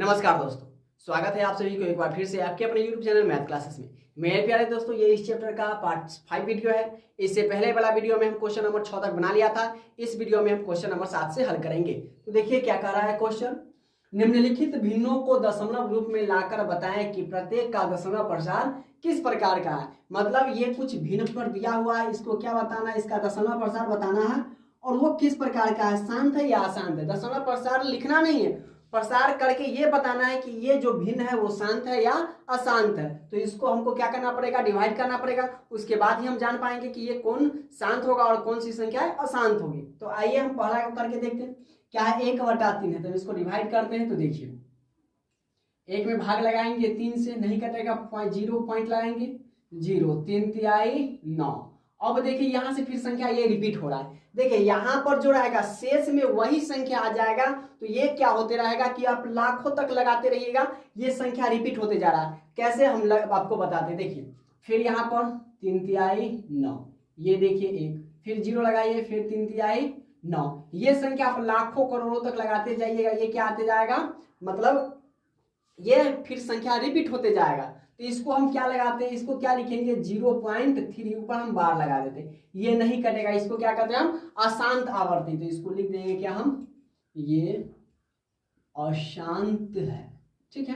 नमस्कार दोस्तों, स्वागत है आप सभी को एक बार फिर से आपके अपने YouTube चैनल मैथ क्लासेस में। मेरे प्यारे दोस्तों, ये इस चैप्टर का पार्ट 5 वीडियो है। इससे पहले वाला वीडियो में हम क्वेश्चन नंबर 6 तक बना लिया था। इस वीडियो में हम क्वेश्चन नंबर 7 से हल करेंगे। तो देखिए क्या कह रहा है क्वेश्चन। निम्नलिखित भिन्नों को दशमलव रूप में लाकर बताएं कि प्रत्येक का दशमलव प्रसार किस प्रकार का है। मतलब ये कुछ भिन्न पर दिया हुआ है, इसको क्या बताना है, इसका दशमलव प्रसार बताना है और वो किस प्रकार का है, शांत है या अशांत है। दशमलव प्रसार लिखना नहीं है, प्रसार करके ये बताना है कि ये जो भिन्न है वो शांत है या अशांत है। तो इसको हमको क्या करना पड़ेगा, डिवाइड करना पड़ेगा। उसके बाद ही हम जान पाएंगे कि ये कौन शांत होगा और कौन सी संख्या अशांत होगी। तो आइए हम पहला करके देखते हैं। क्या है, 1/3 है, तो इसको डिवाइड करते हैं। तो देखिए, 1 में भाग लगाएंगे 3 से, नहीं कटेगा, 0 पॉइंट लगाएंगे, 0, 3 तिहाई 9। अब देखिए यहाँ से फिर संख्या ये रिपीट हो रहा है। देखिए यहाँ पर जो रहेगा शेष में वही संख्या आ जाएगा। तो ये क्या होते रहेगा कि आप लाखों तक लगाते रहिएगा, ये संख्या रिपीट होते जा रहा है। कैसे हम आपको बताते, देखिए फिर यहाँ पर 3 तिहाई 9, ये देखिए 1, फिर 0 लगाइए, फिर 3 तिहाई 9। ये संख्या आप लाखों करोड़ों तक लगाते जाइएगा, ये क्या आते जाएगा, मतलब ये फिर संख्या रिपीट होते जाएगा। तो इसको हम क्या लगाते हैं, इसको क्या लिखेंगे, 0.3 ऊपर हम बार लगा देते हैं, ये नहीं कटेगा। इसको क्या कहते हैं हम, अशांत आवर्ती। तो इसको लिख देंगे क्या हम, ये अशांत है। ठीक है।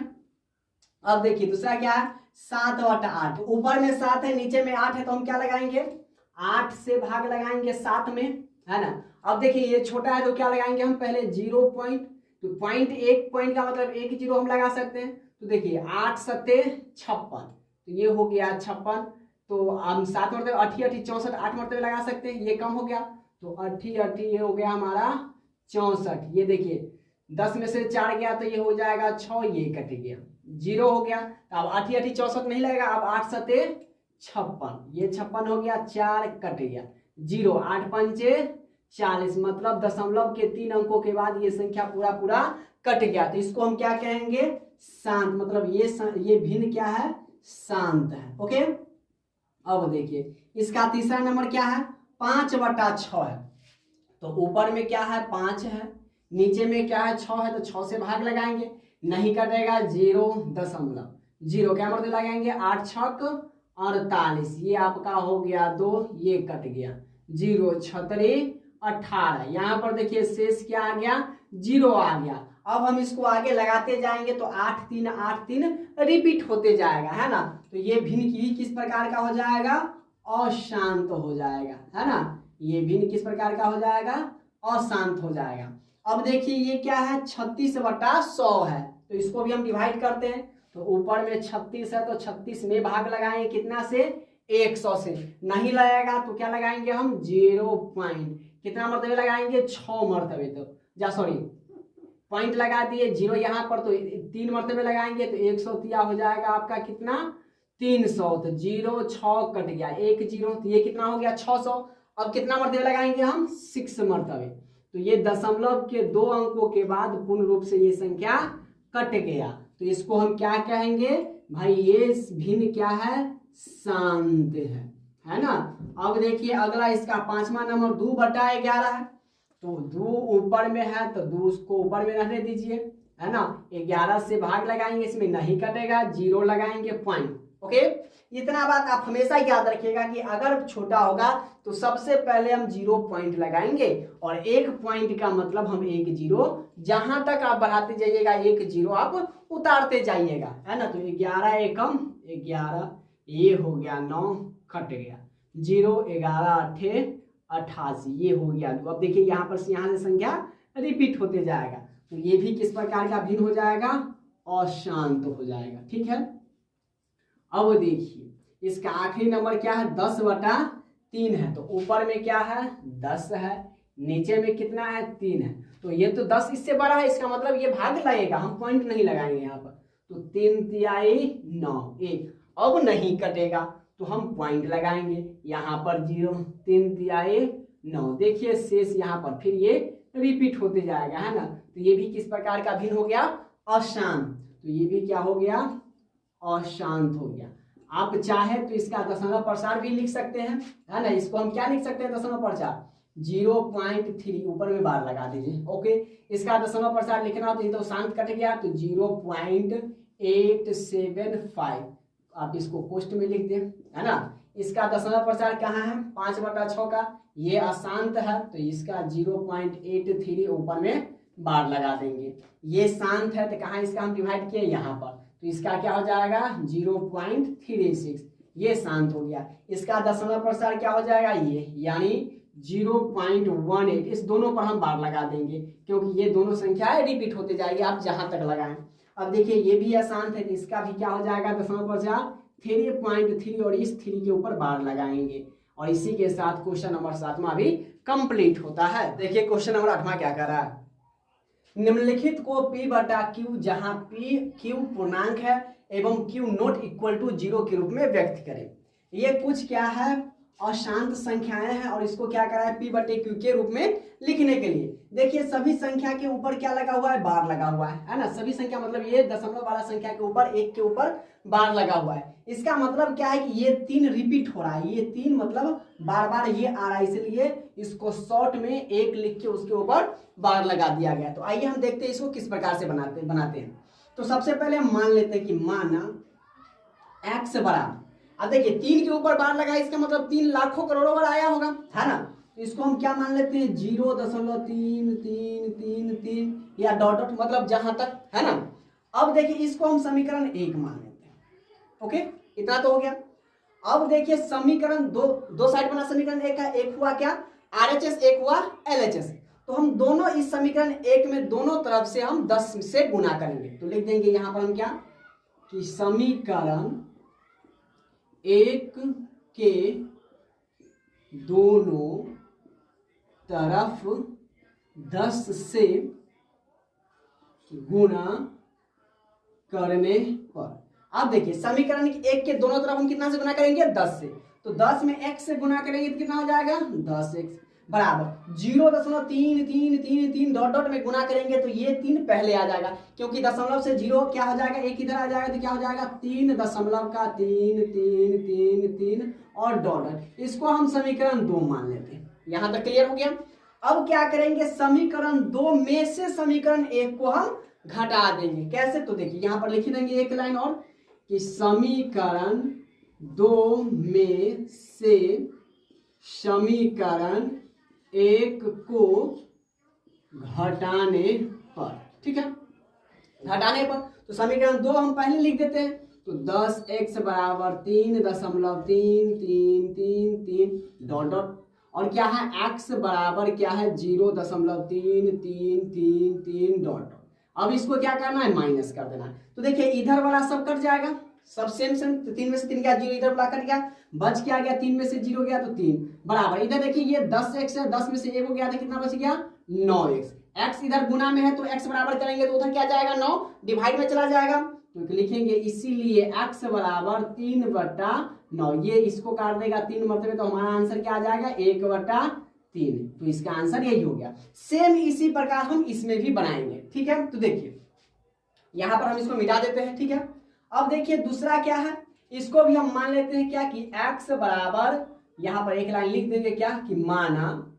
अब देखिए दूसरा क्या है, 7/8। ऊपर में 7 है, नीचे में 8 है, तो हम क्या लगाएंगे, 8 से भाग लगाएंगे 7 में, है ना। अब देखिए ये छोटा है तो क्या लगाएंगे हम, पहले 0 पॉइंट, तो पॉइंट, एक पॉइंट का मतलब एक 0 हम लगा सकते हैं। तो देखिए 8 सत्ते 56, तो ये हो गया 56। तो हम 7 मरतबे 8 8 64, 8 मरतबे लगा सकते हैं, ये कम हो गया। तो 8 8 ये हो गया हमारा 64। ये देखिए 10 में से 4 गया तो ये हो जाएगा 6, ये कट गया, 0 हो गया। तो अब 8 8 64 नहीं लगेगा, अब 8 सत्ते 56, ये 56 हो गया, 4 कट गया, 0, 8 पंचे 40, मतलब दशमलव के 3 अंकों के बाद ये संख्या पूरा पूरा कट गया। तो इसको हम क्या कहेंगे, शांत, मतलब ये भिन्न क्या है, शांत है। ओके। अब देखिए इसका तीसरा नंबर क्या है, 5/6 है। तो ऊपर में क्या है, 5 है, नीचे में क्या है, 6 है, तो 6 से भाग लगाएंगे, नहीं कटेगा, 0.0 क्या मतलब लगाएंगे, 8 छक 48, ये आपका हो गया 2, ये कट गया, 0 छतरी 18। यहाँ पर देखिए शेष क्या आ गया, 0 आ गया। अब हम इसको आगे लगाते जाएंगे तो 8 3 8 3 रिपीट होते जाएगा, है ना। तो ये भिन्न की किस प्रकार का हो जाएगा, अशांत हो जाएगा, है ना। ये भिन्न किस प्रकार का हो जाएगा, अशांत हो जाएगा। अब देखिए ये क्या है, 36/100 है। तो इसको भी हम डिवाइड करते हैं। तो ऊपर में 36 है, तो 36 में भाग लगाएंगे कितना से, 100 से, नहीं लगेगा तो क्या लगाएंगे हम, 0 पॉइंट, कितना मरतबे लगाएंगे, 6 मरतबे। तो सॉरी पॉइंट लगा दिए, 0 यहाँ पर, तो 3 मरतबे लगाएंगे तो 100 तिया हो जाएगा आपका कितना, 300। तो 0 6 कट गया, 1 0, तो ये कितना हो गया, 600। अब कितना मरतबे लगाएंगे हम, 6 मरतबे। तो ये दशमलव के 2 अंकों के बाद पूर्ण रूप से ये संख्या कट गया। तो इसको हम क्या कहेंगे भाई, ये भिन्न क्या है, शांत है ना। अब देखिए अगला इसका 5वां नंबर 2/11 है। तो 2 ऊपर में है, तो 2 उसको ऊपर में रहने दीजिए, है ना। 11 से भाग लगाएंगे, इसमें नहीं कटेगा, 0 लगाएंगे, पॉइंट। ओके। इतना बात आप हमेशा याद रखिएगा कि अगर छोटा होगा तो सबसे पहले हम 0 पॉइंट लगाएंगे, और 1 पॉइंट का मतलब हम 1 0, जहां तक आप बढ़ाते जाइएगा 1 0 आप उतारते जाइएगा, है ना। तो 11 एकम 11, ये हो गया 9, कट गया, 0 11 8 88, ये हो गया 2। अब देखिए यहाँ पर से यहाँ से संख्या रिपीट होते जाएगा। तो ये भी किस प्रकार का भिन्न हो जाएगा, अशांत हो जाएगा। ठीक है। अब देखिए इसका आखिरी नंबर क्या है, 10/3 है। तो ऊपर में क्या है, 10 है, नीचे में कितना है, 3 है। तो ये तो 10 इससे बड़ा है, इसका मतलब ये भाग लगेगा, हम पॉइंट नहीं लगाएंगे यहाँ पर। तो 3 तिहाई 9, 1, अब नहीं कटेगा तो हम पॉइंट लगाएंगे, यहाँ पर 0, 3 तिहाई 9, देखिए शेष यहाँ पर फिर ये रिपीट होते जाएगा, है ना। तो ये भी किस प्रकार का भिन्न हो गया, अशांत। तो ये भी क्या हो गया, अशांत हो गया। आप चाहे तो इसका दशमलव प्रसार भी लिख सकते हैं, है ना। इसको हम क्या लिख सकते हैं, दशमलव प्रसार, 0.3 ऊपर में बार लगा दीजिए। ओके, इसका दशमलव प्रसार लिखना हो तो शांत कट गया तो 0.875 आप इसको पोस्ट में लिख दें, है ना। इसका दशमलव प्रसार कहाँ है, 5/6 का, ये अशांत है तो इसका 0.83 ऊपर में बार लगा देंगे। ये शांत है तो कहाँ इसका हम डिवाइड किए, यहाँ पर, तो इसका क्या हो जाएगा 0.36, ये शांत हो गया। इसका दशमलव प्रसार क्या हो जाएगा, ये यानी 0.18, इस दोनों पर हम बार लगा देंगे क्योंकि ये दोनों संख्याएं रिपीट होते जाएगी, आप जहां तक लगाएं। अब देखिए ये भी अशांत है तो इसका भी क्या हो जाएगा दशमलव प्रसार 3.3 और इस 3 के ऊपर बार लगाएंगे। और इसी के साथ क्वेश्चन नंबर 7वां भी कंप्लीट होता है। देखिए क्वेश्चन नंबर 8वां क्या कर रहा है, निम्नलिखित को P/Q जहां P Q पूर्णांक है एवं Q नॉट इक्वल टू 0 के रूप में व्यक्त करें। ये कुछ क्या है, अशांत संख्याएं हैं और इसको क्या करा है P/Q के रूप में लिखने के लिए। देखिए सभी संख्या के ऊपर क्या लगा हुआ है, बार लगा हुआ है ना। सभी संख्या मतलब ये दशमलव वाला संख्या के ऊपर 1 के ऊपर बार लगा हुआ है। इसका मतलब क्या है कि ये 3 रिपीट हो रहा है, ये 3 मतलब बार बार ये आ रहा है, इसलिए इसको शॉर्ट में 1 लिख के उसके ऊपर बार लगा दिया गया। तो आइए हम देखते हैं इसको किस प्रकार से बनाते हैं। तो सबसे पहले हम मान लेते हैं कि माना x बराबर, अब देखिए 3 के ऊपर बार लगा, इसका मतलब 3 लाखों करोड़ों बार आया होगा, है ना। तो इसको हम क्या मान लेते हैं 0.3333 या डॉट डॉट मतलब जहां तक, है ना। अब देखिए इसको हम समीकरण 1 मान लेते हैं। ओके, इतना तो हो गया। अब देखिए समीकरण दो साइड बना, समीकरण 1 का, एक हुआ क्या RHS, एक हुआ LHS। तो हम दोनों इस समीकरण 1 में दोनों तरफ से हम 10 से गुना करेंगे। तो लिख देंगे यहां पर हम क्या कि समीकरण 1 के दोनों तरफ 10 से गुना करने पर, अब देखिए समीकरण 1 के दोनों तरफ हम कितना से गुना करेंगे 10 से, तो 10 में x से गुना करेंगे तो कितना हो जाएगा 10x बराबर 0.3333 डॉट डॉट में गुना करेंगे तो ये 3 पहले आ जाएगा क्योंकि दशमलव से 0 क्या हो जाएगा, एक इधर आ जाएगा तो क्या हो जाएगा 3.3 और डॉट। इसको हम समीकरण 2 मान लेते हैं। यहां तक क्लियर हो गया। अब क्या करेंगे, समीकरण 2 में से समीकरण 1 को हम घटा देंगे। कैसे, तो देखिए यहां पर लिख देंगे एक लाइन और कि समीकरण 2 में से समीकरण 1 को घटाने पर, ठीक है, घटाने पर तो समीकरण 2 हम पहले लिख देते हैं। तो 10x बराबर 3.333 डॉट डॉट और क्या है x बराबर क्या है 0.3333 डॉट डॉट। अब इसको क्या करना है, माइनस कर देना है। तो देखिए इधर वाला सब कट जाएगा, सब सेम तो 3 में से 3 गया, 0 इधर वाला कट गया, बच क्या गया 3 में से 0 गया तो 3 बराबर। इधर देखिए ये 10x है, 10 में से 1 हो गया था, कितना बच गया 9x। x इधर गुना में है तो x बराबर करेंगे तो उधर क्या जाएगा 9 डिवाइड में चला जाएगा तो लिखेंगे इसीलिए x बराबर 3/9। ये इसको काट देगा 3 मरतबे तो हमारा आंसर क्या आ जाएगा 1/3। तो इसका आंसर यही हो गया। सेम इसी प्रकार हम इसमें भी बनाएंगे, ठीक है। तो देखिए यहां पर हम इसको मिटा देते हैं, ठीक है। अब देखिए दूसरा क्या है, इसको भी हम मान लेते हैं क्या कि x बराबर, यहां पर एक लाइन लिख देंगे क्या कि माना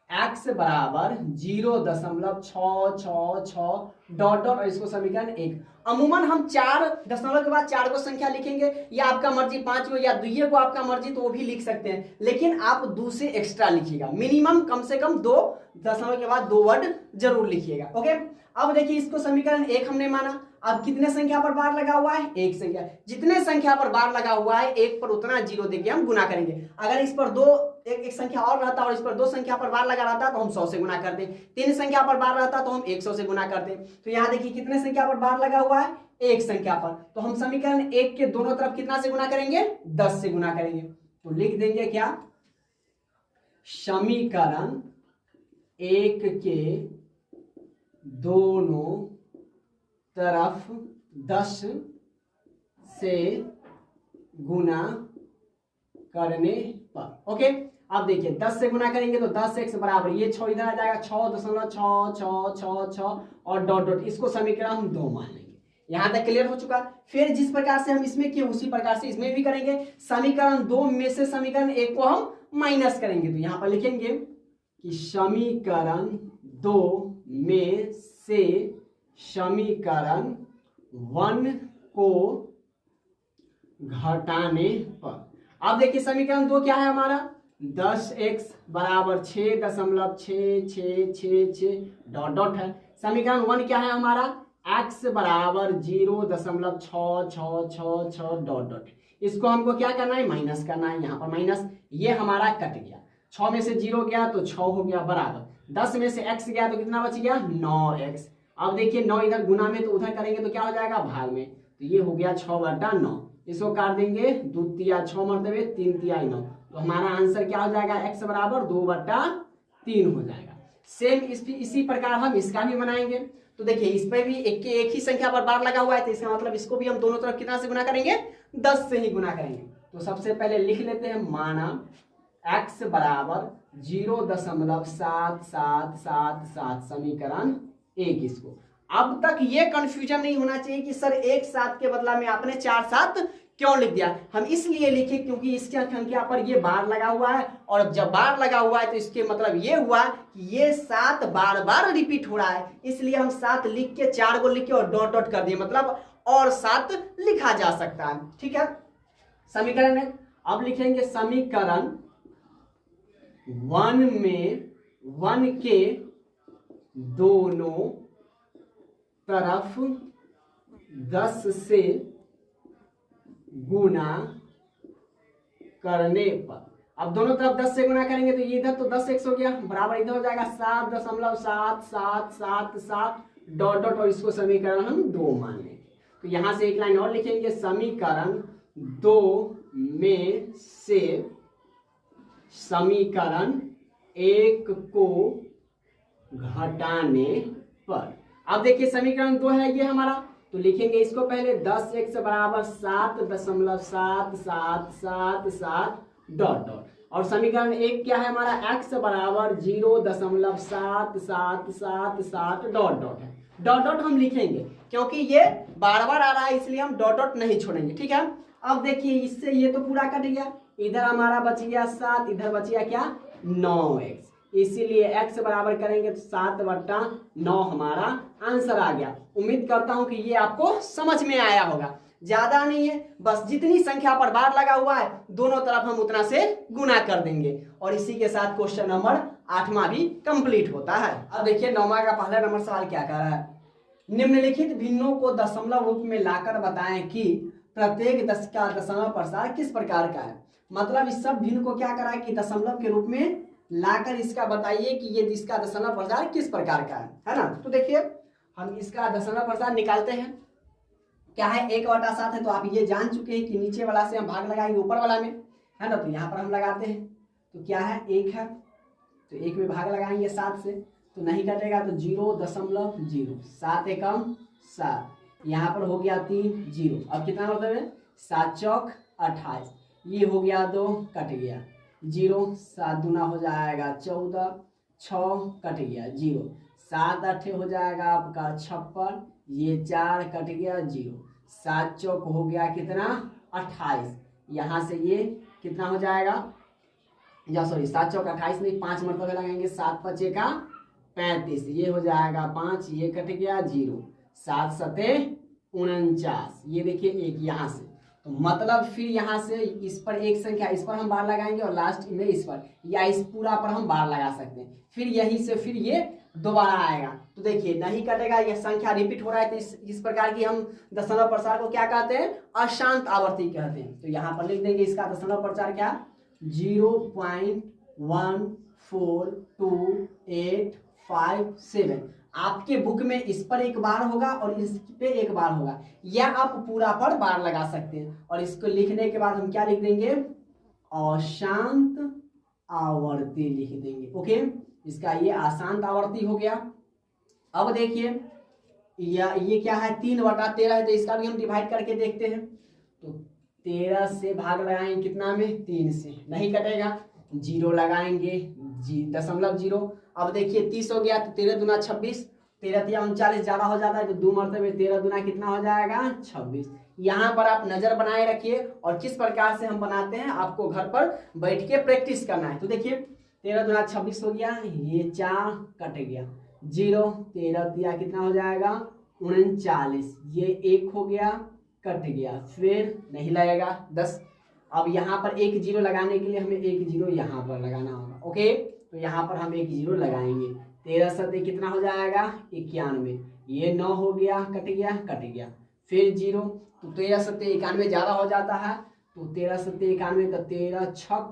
x बराबर 0.666 डॉट डॉट और इसको समीकरण 1। अमूमन हम 4 दशमलव के बाद 4 को संख्या लिखेंगे, या आपका मर्जी 5 को या 2 को आपका मर्जी तो वो भी लिख सकते हैं, लेकिन आप 2 से एक्स्ट्रा लिखिएगा, मिनिमम कम से कम 2 दशमलव के बाद 2 वर्ड जरूर लिखिएगा। ओके, अब देखिए इसको समीकरण 1 हमने माना। अब कितने संख्या पर बार लगा हुआ है, एक संख्या, जितने संख्या पर बार लगा हुआ है 1 पर उतना 0 देके हम गुना करेंगे। अगर इस पर 2 एक संख्या और रहता और इस पर 2 संख्या पर बार लगा रहता तो हम 100 से गुना करते, 3 संख्या पर बार रहता तो हम 100 से गुना करते। तो यहाँ देखिए कितने संख्या पर बार लगा हुआ है, एक संख्या पर, तो हम समीकरण 1 के दोनों तरफ कितना से गुना करेंगे 10 से गुना करेंगे। तो लिख देंगे क्या, समीकरण 1 के दोनों तरफ 10 से गुना करने पर। ओके, अब देखिए 10 से गुना करेंगे तो 10x बराबर ये 6 इधर आ जाएगा 6.666 और डॉट डॉट, इसको समीकरण हम 2 मान लेंगे। यहां तक क्लियर हो चुका। फिर जिस प्रकार से हम इसमें किए उसी प्रकार से इसमें भी करेंगे। समीकरण 2 में से समीकरण 1 को हम माइनस करेंगे तो यहां पर लिखेंगे कि समीकरण 2 में से समीकरण 1 को घटाने पर। अब देखिए समीकरण 2 क्या है हमारा, 10x बराबर 6.666 डॉट डॉट है। समीकरण 1 क्या है हमारा, x बराबर 0.6666 डॉट डॉट। इसको हमको क्या करना है, माइनस करना है। यहाँ पर माइनस, ये हमारा कट गया, 6 में से 0 गया तो 6 हो गया बराबर, 10 में से x गया तो कितना बच गया, 9x। अब देखिए 9 इधर गुना में तो उधर करेंगे तो क्या हो जाएगा, भाग में, तो ये हो गया 6/9। इसको काट देंगे, 2 तिया 6 मरतबे 3 तिया 9, तो हमारा आंसर क्या हो जाएगा, x बराबर 2/3 हो जाएगा। सेम इसी प्रकार हम इसका भी बनाएंगे। तो देखिए इस पर भी एक ही संख्या पर बार लगा हुआ है, तो इसका मतलब इसको भी हम दोनों तरफ कितना से गुना करेंगे, 10 से ही गुना करेंगे। तो सबसे पहले लिख लेते हैं, माना x बराबर 0.7777 समीकरण 1 इसको। अब तक ये कंफ्यूजन नहीं होना चाहिए कि सर 1 7 के बदला में आपने 4 7 क्यों लिख दिया। हम इसलिए लिखे क्योंकि इसकी संख्या पर ये बार लगा हुआ है, और जब बार लगा हुआ है तो इसके मतलब ये हुआ कि ये 7 बार बार रिपीट हो रहा है, इसलिए हम 7 लिख के 4 को लिख के और डॉट डॉट कर दिए, मतलब और 7 लिखा जा सकता है। ठीक है, समीकरण है। अब लिखेंगे समीकरण 1 में 1 के दोनों तरफ 10 से गुना करने पर। अब दोनों तरफ 10 से गुना करेंगे तो ये इधर तो 10x हो गया, बराबर इधर हो जाएगा 7.777 डॉट डॉट, और इसको समीकरण हम 2 मान लेंगे। तो यहां से एक लाइन और लिखेंगे, समीकरण 2 में से समीकरण 1 को घटाने पर। अब देखिए समीकरण 2 है ये हमारा, तो लिखेंगे इसको पहले 10x बराबर 7.7777 डॉट डॉट, और समीकरण 1 क्या है हमारा, x बराबर 0.7777 डॉट डॉट है। डॉट डॉट हम लिखेंगे क्योंकि ये बार बार आ रहा है, इसलिए हम डॉट डॉट नहीं छोड़ेंगे। ठीक है, अब देखिए इससे ये तो पूरा कट गया, इधर हमारा बच गया 7, इधर बच गया क्या, 9x, इसीलिए x बराबर करेंगे तो 7/9 हमारा आंसर आ गया। उम्मीद करता हूं कि ये आपको समझ में आया होगा। ज्यादा नहीं है, बस जितनी संख्या पर बार लगा हुआ है दोनों तरफ हम उतना से गुना कर देंगे, और इसी के साथ क्वेश्चन नंबर 8वां भी कंप्लीट होता है। अब देखिए 9वां का पहला नंबर सवाल क्या कर रहा है, निम्नलिखित भिन्नों को दशमलव रूप में लाकर बताएं कि प्रत्येक 10 का दशमलव प्रसार किस प्रकार का है। मतलब इस सब भिन्न को क्या करा है कि दशमलव के रूप में लाकर इसका बताइए कि ये इसका दशमलव प्रसार किस प्रकार का है ना। तो देखिए हम इसका दशमलव प्रसार निकालते हैं, क्या है 1/7 है, तो आप ये जान चुके हैं कि नीचे वाला से हम भाग लगाएंगे ऊपर वाला में, है ना। तो यहाँ पर हम लगाते हैं, तो क्या है 1 है, तो 1 में भाग लगाएंगे 7 से, तो नहीं कटेगा, तो 0.0, 7 एकम 7, यहाँ पर हो गया 3 0। अब कितना मतलब है, 7 चौक 28, ये हो गया 2 कट गया 0, 7 दूना हो जाएगा 14, 6 कट गया 0, 7 8 हो जाएगा आपका 56, ये 4 कट गया 0, 7 चौक हो गया कितना 28, यहाँ से ये कितना हो जाएगा, या सॉरी 7 चौक 28 नहीं, 5 मरतबा लगाएंगे, 7 5 का 35, ये हो जाएगा 5, ये कट गया 0, 7 7 49, ये देखिए 1 यहाँ से, तो मतलब फिर यहाँ से इस पर एक संख्या, इस पर हम बार लगाएंगे और लास्ट में इस पर या इस पूरा पर हम बार लगा सकते हैं, फिर यहीं से फिर ये दोबारा आएगा। तो देखिए नहीं कटेगा, यह संख्या रिपीट हो रहा है, तो इस प्रकार की हम दशमलव प्रसार को क्या कहते हैं, अशांत आवर्ती कहते हैं। तो यहाँ पर लिख देंगे इसका दशमलव प्रसार क्या, 0.14287। आपके बुक में इस पर एक बार होगा और इस पे एक बार होगा, या आप पूरा पर बार लगा सकते हैं। और इसको लिखने के बाद हम क्या लिख देंगे, अशांत आवर्ती लिख देंगे। ओके, इसका ये अशांत आवर्ती हो गया। अब देखिए ये क्या है, 3/13 है, तो इसका भी हम डिवाइड करके देखते हैं। तो 13 से भाग लगाएंगे कितना में, 3 से, नहीं कटेगा, 0 लगाएंगे, 0.0। अब देखिए 30 हो गया, तो 13 दूना 26, 13 तिया 39, ज्यादा हो जाता है तो 2 मरतबे 13 दूना कितना हो जाएगा 26। यहाँ पर आप नजर बनाए रखिए, और किस प्रकार से हम बनाते हैं आपको घर पर बैठ के प्रैक्टिस करना है। तो देखिए 13 दूना 26 हो गया, ये 4 कट गया, 0 13 दिया कितना हो जाएगा 39, ये 1 हो गया कट गया, फिर नहीं लगेगा 10। अब यहाँ पर एक जीरो लगाने के लिए हमें एक जीरो यहाँ पर लगाना होगा। ओके, तो यहाँ पर हम एक जीरो लगाएंगे। 13 सत्ते कितना हो जाएगा 91, ये 9 हो गया कट गया, फिर जीरो, तो 13 सत्ते 91 ज़्यादा हो जाता है, तो 13 सत्ते 91 का 13 छक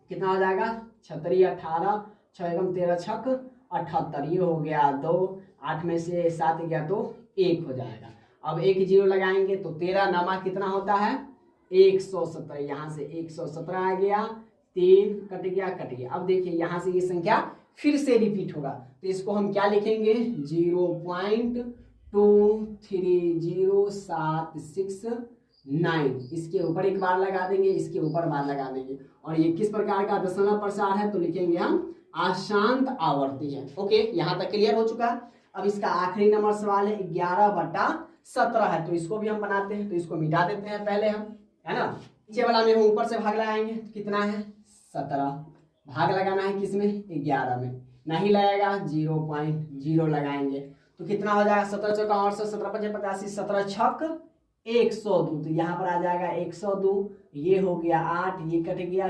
कितना हो जाएगा 36 18, 6 एकम 13 छक 78, ये हो गया 2, 8 में से 7 गया तो 1 हो जाएगा। अब एक जीरो लगाएंगे तो 13 नमा कितना होता है 117, यहाँ से 117 आ गया, 3 कट गया। अब देखिए यहाँ से ये संख्या फिर से रिपीट होगा, तो इसको हम क्या लिखेंगे 0.23076 इसके ऊपर एक बार लगा देंगे, इसके ऊपर बार लगा देंगे। और ये किस प्रकार का दशमलव प्रसार है, तो लिखेंगे हम अशांत आवर्ती है। ओके, यहाँ तक क्लियर हो चुका। अब इसका आखिरी नंबर सवाल है 11/17 है, तो इसको भी हम बनाते हैं, तो इसको मिटा देते हैं पहले हम, है ना। नीचे वाला में हम ऊपर से भाग लगाएंगे, तो कितना है 17, भाग लगाना है किसमें 11 में, नहीं लगेगा 0.0 लगाएंगे, तो कितना हो जाएगा 17 चौका 68, 17 पचे 85, 17 छक 102, तो यहाँ पर आ जाएगा 102, ये हो गया 8, ये कट गया।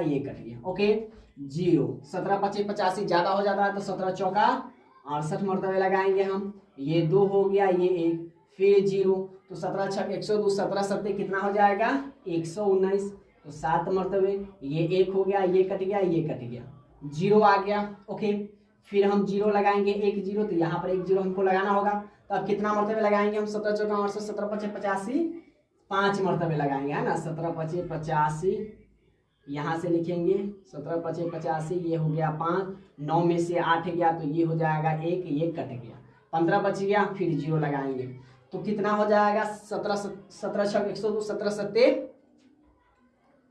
ओके, 0 17 पचे 85 ज्यादा हो जाता है, तो 17 चौका 68 मरतबे लगाएंगे हम, ये 2 हो गया, ये 1, फिर 0, तो 17 छक 102, 17 सत्ते कितना हो जाएगा 119, तो 7 मरतबे, ये 1 हो गया, ये कट गया, 0 आ गया। ओके, फिर हम 0 लगाएंगे, एक 0, तो यहाँ पर एक 0 हमको लगाना होगा, तो अब कितना मरतबे लगाएंगे हम 17 चौका 68, 17 पचे 85 5 मरतबे लगाएंगे, है ना। 17 पचे 85 यहाँ से लिखेंगे, 17 पचे 85, ये हो गया 5, 9 में से 8 गया, तो ये हो जाएगा 1, ये कट गया, 15 बच गया, फिर 0 लगाएंगे, तो कितना हो जाएगा 17 छक 102, 17 सत्ते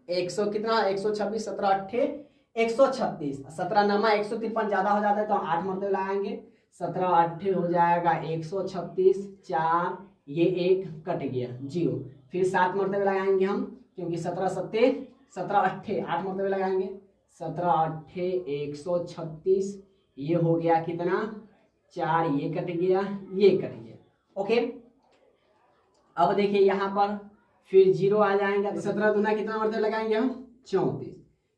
100 कितना 126, 17 अट्ठे 136, 17 नमा 153 ज्यादा हो जाता है, तो हम 8 मरतबे लगाएंगे, 17 अट्ठे हो जाएगा 136, 4, ये 1 कट गया 0, फिर 7 मरतबे लगाएंगे हम, क्योंकि 17 सत्ते 17 अट्ठे 8 मरतबे लगाएंगे, 17 अट्ठे 136, ये हो गया कितना 4, ये कट गया। ओके, अब देखिए यहाँ पर फिर 0 आ जाएगा, तो 17 दूना कितना मरतबे लगाएंगे हम 34,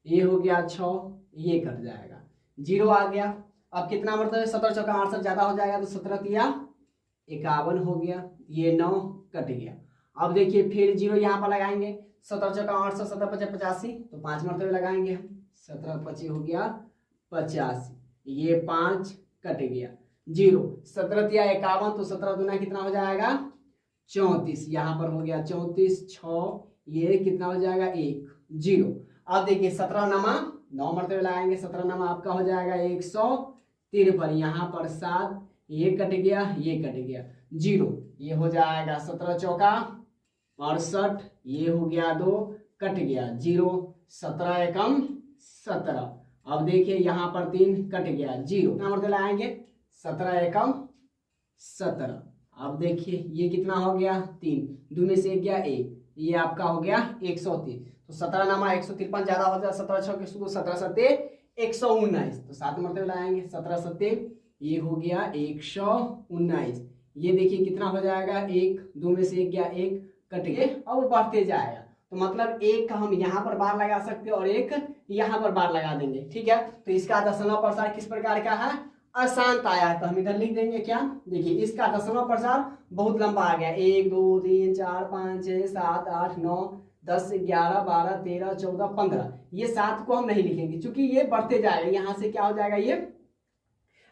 ये हो गया 6, ये कट जाएगा, 0 आ गया। अब कितना मरतबे 17 चौका 68 ज्यादा हो जाएगा, तो 17 तिया 51 हो गया, ये 9 कट गया। अब देखिए फिर 0 यहाँ पर लगाएंगे, 17 चौका 68, 17 पचे 85, तो 5 मरतबे लगाएंगे हम, 17 पचे हो गया 85, ये 5 कट गया, 0, 17 तिया 51, तो 17 दूना कितना हो जाएगा 34, यहाँ पर हो गया 34, 6, ये कितना हो जाएगा 1, 0। अब देखिए 17 नमा 9 मरतबे लगाएंगे, 17 नमा आपका हो जाएगा 153, यहाँ पर 7, ये कट गया, 0, ये हो जाएगा 17 चौका 68, ये हो गया 2 कट गया, 0, 17 एकम 17। अब देखिए यहाँ पर 3 कट गया, 0, कितना मरतबे लगाएंगे 17 एकम 17। अब देखिए ये कितना हो गया 3, 2 में से 1 गया 1, ये आपका हो गया 103, तो 17 नामा 153 ज्यादा हो जाए, 17 छक 17 सत्ते 119, तो 7 मरतबे लगाएंगे, 17 सत्ते ये हो गया 119, ये देखिए कितना हो जाएगा 1, 2 में से 1 गया 1 कट गया, अब बढ़ते जाएगा, तो मतलब एक हम यहाँ पर बार लगा सकते हैं और एक यहाँ पर बार लगा देंगे, ठीक है। तो इसका दशमलव प्रसार किस प्रकार का है अशांत आया है, तो हम इधर लिख देंगे क्या, देखिए इसका दशमलव प्रसार बहुत लंबा आ गया, 1 2 3 4 5 6 7 8 9 10 11 12 13 14 15, ये 7 को हम नहीं लिखेंगे क्योंकि ये बढ़ते जाएगा, यहाँ से क्या हो जाएगा ये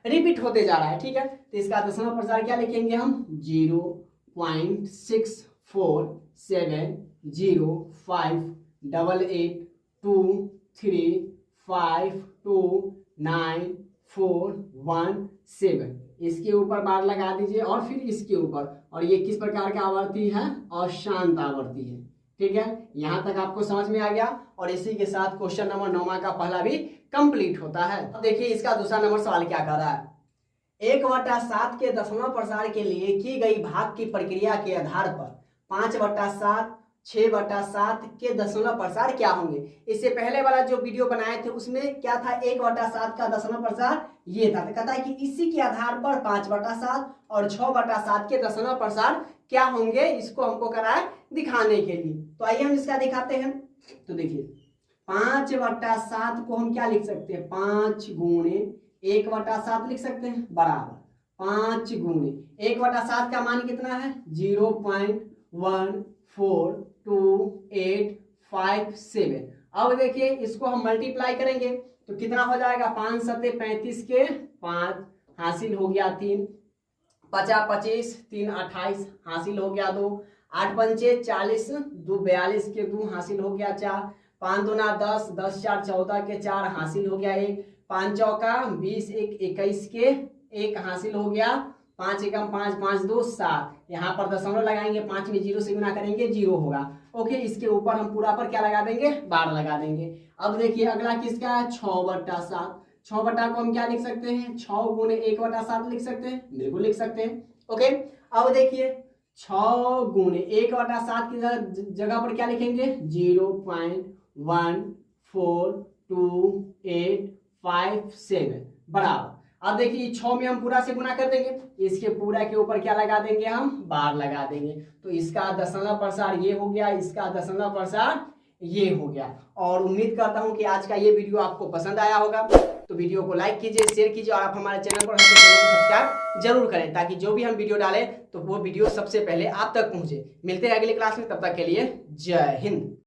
रिपीट होते जा रहा है, ठीक है। तो इसका दशमलव प्रसार क्या लिखेंगे हम 0.64702823529417, इसके ऊपर बार लगा दीजिए और फिर इसके ऊपर, और ये किस प्रकार का आवर्ती है अशांत आवर्ती है, ठीक है। यहाँ तक आपको समझ में आ गया, और इसी के साथ क्वेश्चन नंबर 9 का पहला भी कंप्लीट होता है। अब देखिए इसका दूसरा नंबर सवाल क्या कर रहा है, 1/7 के दशमलव प्रसार के लिए की गई भाग की प्रक्रिया के आधार पर 5/7 6/7 के दशमलव प्रसार क्या होंगे। इससे पहले वाला जो वीडियो बनाए थे उसमें क्या था, 1/7 का दशमलव प्रसार ये था। तो कहता है कि इसी के आधार पर 5/7 और 6/7 के दशमलव प्रसार क्या होंगे, इसको हमको करा है दिखाने के लिए। तो आइए हम इसका दिखाते हैं। तो देखिए 5/7 को हम क्या लिख सकते हैं, 5 गुणे 1/7 लिख सकते हैं, बराबर 5 गुणे 1/7 का मान कितना है 0.142857। अब देखिए इसको हम मल्टीप्लाई करेंगे तो कितना हो जाएगा, 5 सत्ते 35 के 5 हासिल हो गया 3, 50 25 3 28 हासिल हो गया 2, 8 पंचे 40 2 42 के 2 हासिल हो गया 4, 5 दूना 10 10 4 14 के 4 हासिल हो गया 1, 5 चौका 20 1 21 के 1 हासिल हो गया, 5 एकम 5 5 2 7। यहाँ पर दशमलव लगाएंगे, 5 में 0 से गुना करेंगे 0 होगा। ओके, इसके ऊपर हम पूरा पर क्या लगा देंगे, बार लगा देंगे। अब देखिए अगला किसका है 6/7। 6 बटा को हम क्या लिख सकते हैं, 6 गुणे 1/7 लिख सकते हैं, बिल्कुल लिख सकते हैं। ओके, अब देखिए 6 गुणे 1/7 की जगह पर क्या लिखेंगे 0.142857 बराबर। अब देखिए 6 में हम पूरा से गुना कर देंगे, इसके पूरा के ऊपर क्या लगा देंगे, हम बार लगा देंगे। तो इसका दशमलव प्रसार ये हो गया, इसका दशमलव प्रसार ये हो गया। और उम्मीद करता हूं कि आज का ये वीडियो आपको पसंद आया होगा। तो वीडियो को लाइक कीजिए, शेयर कीजिए और आप हमारे चैनल पर सब्सक्राइब जरूर करें, ताकि जो भी हम वीडियो डालें तो वो वीडियो सबसे पहले आप तक पहुंचे। मिलते हैं अगली क्लास में, तब तक के लिए जय हिंद।